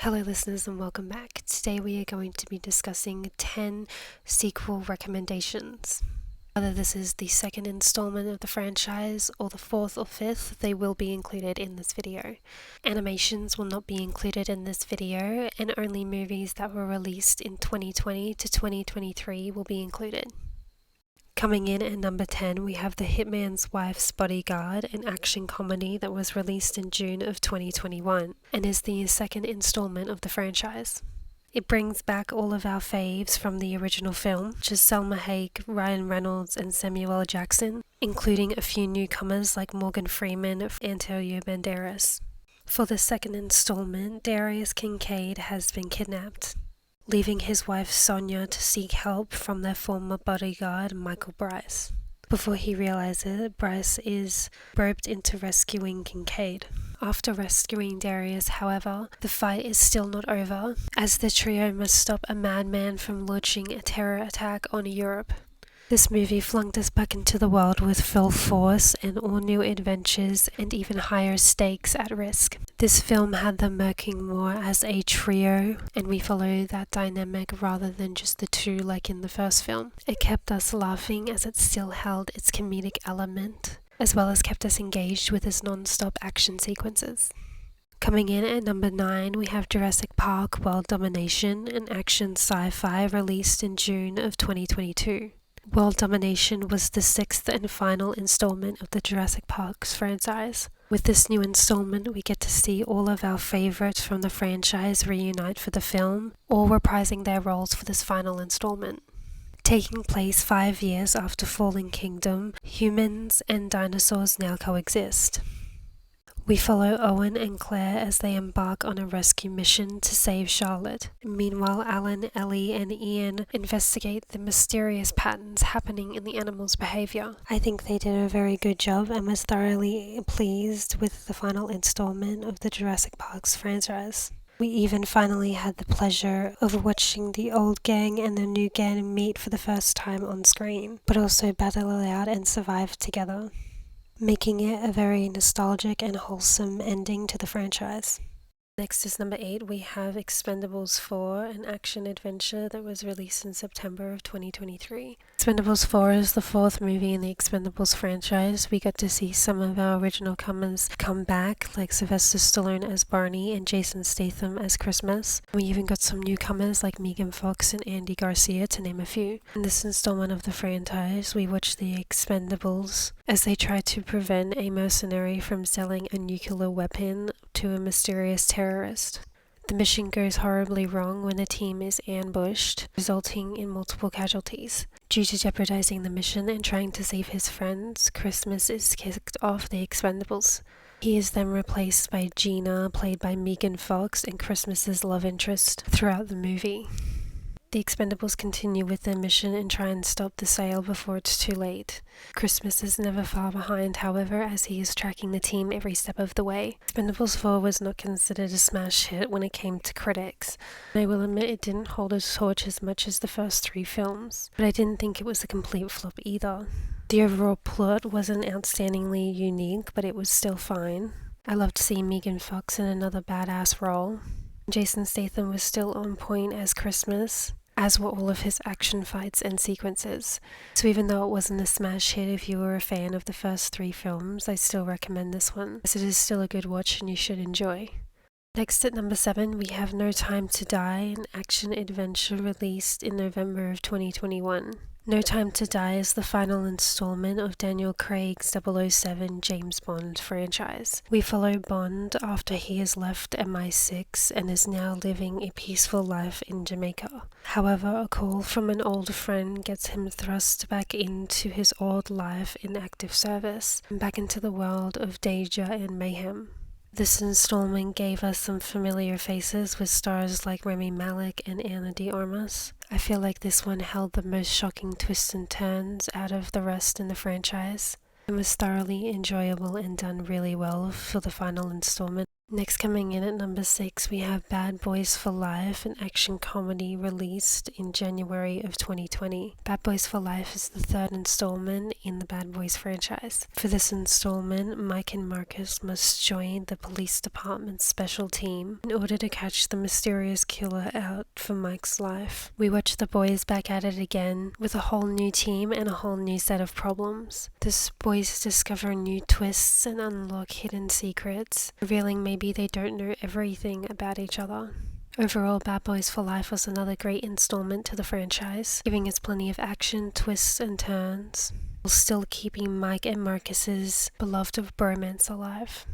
Hello listeners and welcome back. Today we are going to be discussing 10 sequel recommendations. Whether this is the second installment of the franchise or the fourth or fifth, they will be included in this video. Animations will not be included in this video, and only movies that were released in 2020 to 2023 will be included. Coming in at number 10, we have The Hitman's Wife's Bodyguard, an action comedy that was released in June of 2021 and is the second installment of the franchise. It brings back all of our faves from the original film, such as Selma Hayek, Ryan Reynolds and Samuel L. Jackson, including a few newcomers like Morgan Freeman and Antonio Banderas. For the second installment, Darius Kincaid has been kidnapped, leaving his wife Sonia to seek help from their former bodyguard Michael Bryce. Before he realizes it, Bryce is roped into rescuing Kincaid. After rescuing Darius, however, the fight is still not over, as the trio must stop a madman from launching a terror attack on Europe. This movie flung us back into the world with full force and all new adventures and even higher stakes at risk. This film had them working more as a trio, and we follow that dynamic rather than just the two like in the first film. It kept us laughing as it still held its comedic element, as well as kept us engaged with its non-stop action sequences. Coming in at number 9, we have Jurassic Park World Domination, an action sci-fi released in June of 2022. World Domination was the sixth and final installment of the Jurassic Park's franchise. With this new installment, we get to see all of our favorites from the franchise reunite for the film, all reprising their roles for this final installment. Taking place 5 years after Fallen Kingdom, humans and dinosaurs now coexist. We follow Owen and Claire as they embark on a rescue mission to save Charlotte. Meanwhile, Alan, Ellie, and Ian investigate the mysterious patterns happening in the animals' behavior. I think they did a very good job and was thoroughly pleased with the final installment of the Jurassic Park's franchise. We even finally had the pleasure of watching the old gang and the new gang meet for the first time on screen, but also battle it out and survive together, making it a very nostalgic and wholesome ending to the franchise. Next is number 8, we have Expendables 4, an action-adventure that was released in September of 2023. Expendables 4 is the fourth movie in the Expendables franchise. We got to see some of our original comers come back, like Sylvester Stallone as Barney and Jason Statham as Christmas. We even got some newcomers like Megan Fox and Andy Garcia, to name a few. In this installment of the franchise, we watch the Expendables as they try to prevent a mercenary from selling a nuclear weapon to a mysterious terrorist. The mission goes horribly wrong when the team is ambushed, resulting in multiple casualties. Due to jeopardizing the mission and trying to save his friends, Christmas is kicked off the Expendables. He is then replaced by Gina, played by Megan Fox, and Christmas's love interest throughout the movie. The Expendables continue with their mission and try and stop the sale before it's too late. Christmas is never far behind, however, as he is tracking the team every step of the way. Expendables 4 was not considered a smash hit when it came to critics. I will admit it didn't hold a torch as much as the first 3 films, but I didn't think it was a complete flop either. The overall plot wasn't outstandingly unique, but it was still fine. I loved seeing Megan Fox in another badass role. Jason Statham was still on point as Christmas, as were all of his action fights and sequences. So even though it wasn't a smash hit if you were a fan of the first 3 films, I still recommend this one, as it is still a good watch and you should enjoy. Next at number 7, we have No Time to Die, an action-adventure released in November of 2021. No Time to Die is the final installment of Daniel Craig's 007 James Bond franchise. We follow Bond after he has left MI6 and is now living a peaceful life in Jamaica. However, a call from an old friend gets him thrust back into his old life in active service, and back into the world of danger and mayhem. This installment gave us some familiar faces with stars like Rami Malek and Ana de Armas. I feel like this one held the most shocking twists and turns out of the rest in the franchise, and was thoroughly enjoyable and done really well for the final installment. Next, coming in at number 6, we have Bad Boys for Life, an action comedy released in January of 2020. Bad Boys for Life is the third installment in the Bad Boys franchise. For this installment, Mike and Marcus must join the police department's special team in order to catch the mysterious killer out for Mike's life. We watch the boys back at it again with a whole new team and a whole new set of problems. The boys discover new twists and unlock hidden secrets, revealing maybe they don't know everything about each other. Overall, Bad Boys for Life was another great installment to the franchise, giving us plenty of action, twists and turns, while still keeping Mike and Marcus's beloved bromance alive.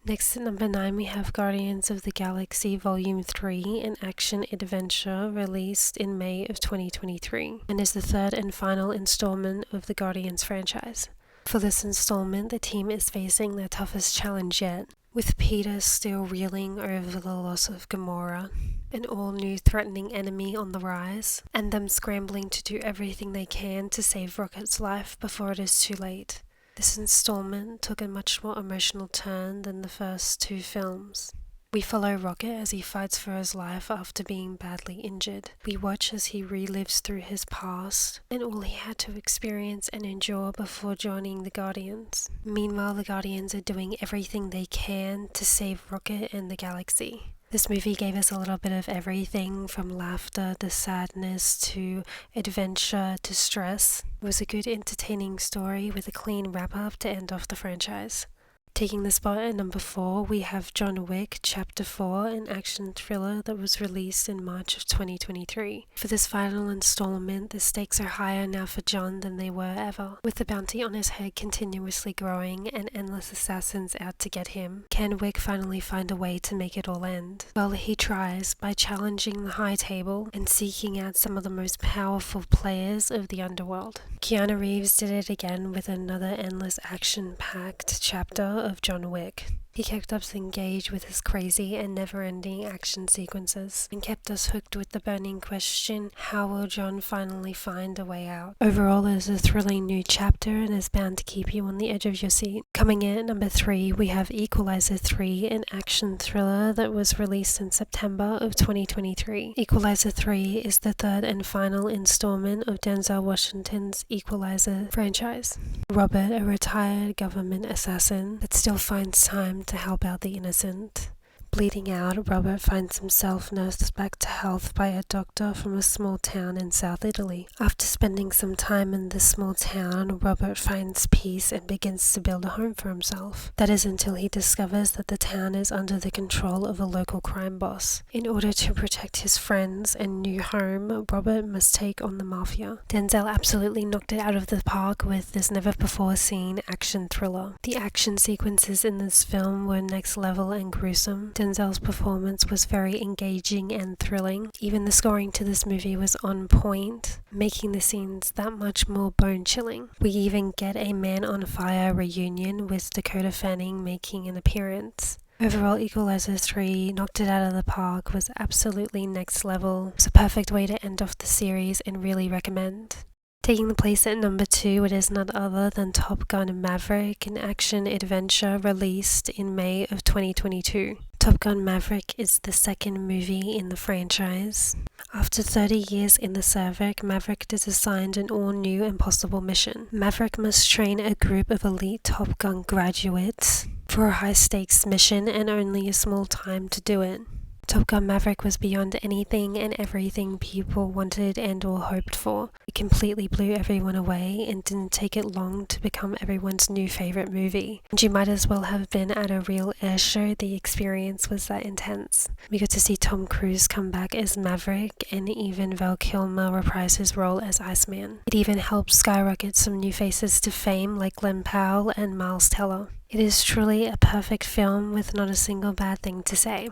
Next at number 9, we have Guardians of the Galaxy Volume 3, an action-adventure released in May of 2023, and is the third and final installment of the Guardians franchise. For this installment, the team is facing their toughest challenge yet, with Peter still reeling over the loss of Gamora, an all-new threatening enemy on the rise, and them scrambling to do everything they can to save Rocket's life before it is too late. This installment took a much more emotional turn than the first two films. We follow Rocket as he fights for his life after being badly injured. We watch as he relives through his past and all he had to experience and endure before joining the Guardians. Meanwhile, the Guardians are doing everything they can to save Rocket and the galaxy. This movie gave us a little bit of everything from laughter to sadness to adventure to stress. It was a good entertaining story with a clean wrap-up to end off the franchise. Taking the spot at number 4, we have John Wick Chapter 4, an action thriller that was released in March of 2023. For this final installment, the stakes are higher now for John than they were ever. With the bounty on his head continuously growing and endless assassins out to get him, can Wick finally find a way to make it all end? Well, he tries by challenging the high table and seeking out some of the most powerful players of the underworld. Keanu Reeves did it again with another endless action-packed chapter of John Wick. He kept us engaged with his crazy and never-ending action sequences, and kept us hooked with the burning question, how will John finally find a way out? Overall, it is a thrilling new chapter and is bound to keep you on the edge of your seat. Coming in at number 3, we have Equalizer 3, an action thriller that was released in September of 2023. Equalizer 3 is the third and final installment of Denzel Washington's Equalizer franchise. Robert, a retired government assassin that still finds time to help out the innocent. Bleeding out, Robert finds himself nursed back to health by a doctor from a small town in South Italy. After spending some time in this small town, Robert finds peace and begins to build a home for himself. That is until he discovers that the town is under the control of a local crime boss. In order to protect his friends and new home, Robert must take on the mafia. Denzel absolutely knocked it out of the park with this never-before-seen action thriller. The action sequences in this film were next level and gruesome. Denzel's performance was very engaging and thrilling. Even the scoring to this movie was on point, making the scenes that much more bone-chilling. We even get a Man on Fire reunion with Dakota Fanning making an appearance. Overall, Equalizer 3 knocked it out of the park, was absolutely next level. It was a perfect way to end off the series and really recommend. Taking the place at number 2, it is none other than Top Gun Maverick, an action-adventure released in May of 2022. Top Gun Maverick is the second movie in the franchise. After 30 years in the service, Maverick is assigned an all-new impossible mission. Maverick must train a group of elite Top Gun graduates for a high-stakes mission and only a small time to do it. Top Gun Maverick was beyond anything and everything people wanted and or hoped for. It completely blew everyone away and didn't take it long to become everyone's new favorite movie. And you might as well have been at a real air show, the experience was that intense. We got to see Tom Cruise come back as Maverick and even Val Kilmer reprise his role as Iceman. It even helped skyrocket some new faces to fame like Glenn Powell and Miles Teller. It is truly a perfect film with not a single bad thing to say.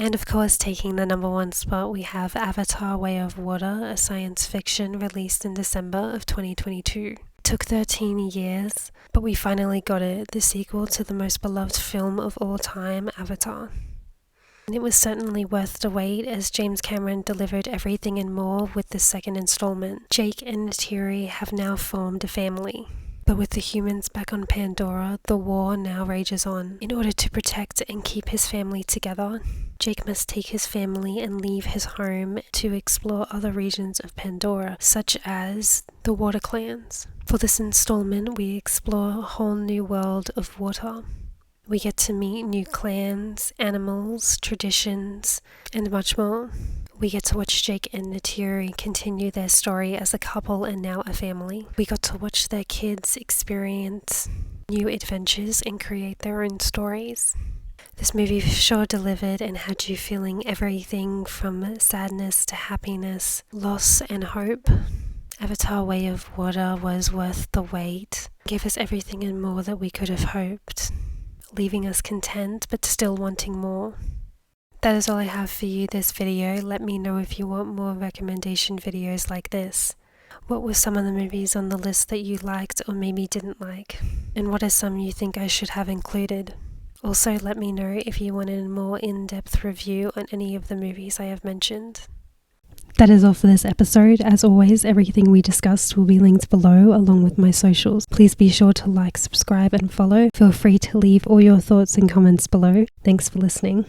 And of course, taking the number 1 spot, we have Avatar: Way of Water, a science fiction released in December of 2022. It took 13 years, but we finally got it, the sequel to the most beloved film of all time, Avatar. And it was certainly worth the wait, as James Cameron delivered everything and more with the second installment. Jake and Neytiri have now formed a family. But with the humans back on Pandora, the war now rages on. In order to protect and keep his family together, Jake must take his family and leave his home to explore other regions of Pandora, such as the water clans. For this installment, we explore a whole new world of water. We get to meet new clans, animals, traditions, and much more. We get to watch Jake and Neytiri continue their story as a couple and now a family. We got to watch their kids experience new adventures and create their own stories. This movie for sure delivered and had you feeling everything from sadness to happiness, loss and hope. Avatar: Way of Water was worth the wait. It gave us everything and more that we could have hoped, leaving us content but still wanting more. That is all I have for you this video. Let me know if you want more recommendation videos like this. What were some of the movies on the list that you liked or maybe didn't like? And what are some you think I should have included? Also, let me know if you wanted a more in-depth review on any of the movies I have mentioned. That is all for this episode. As always, everything we discussed will be linked below along with my socials. Please be sure to like, subscribe and follow. Feel free to leave all your thoughts and comments below. Thanks for listening.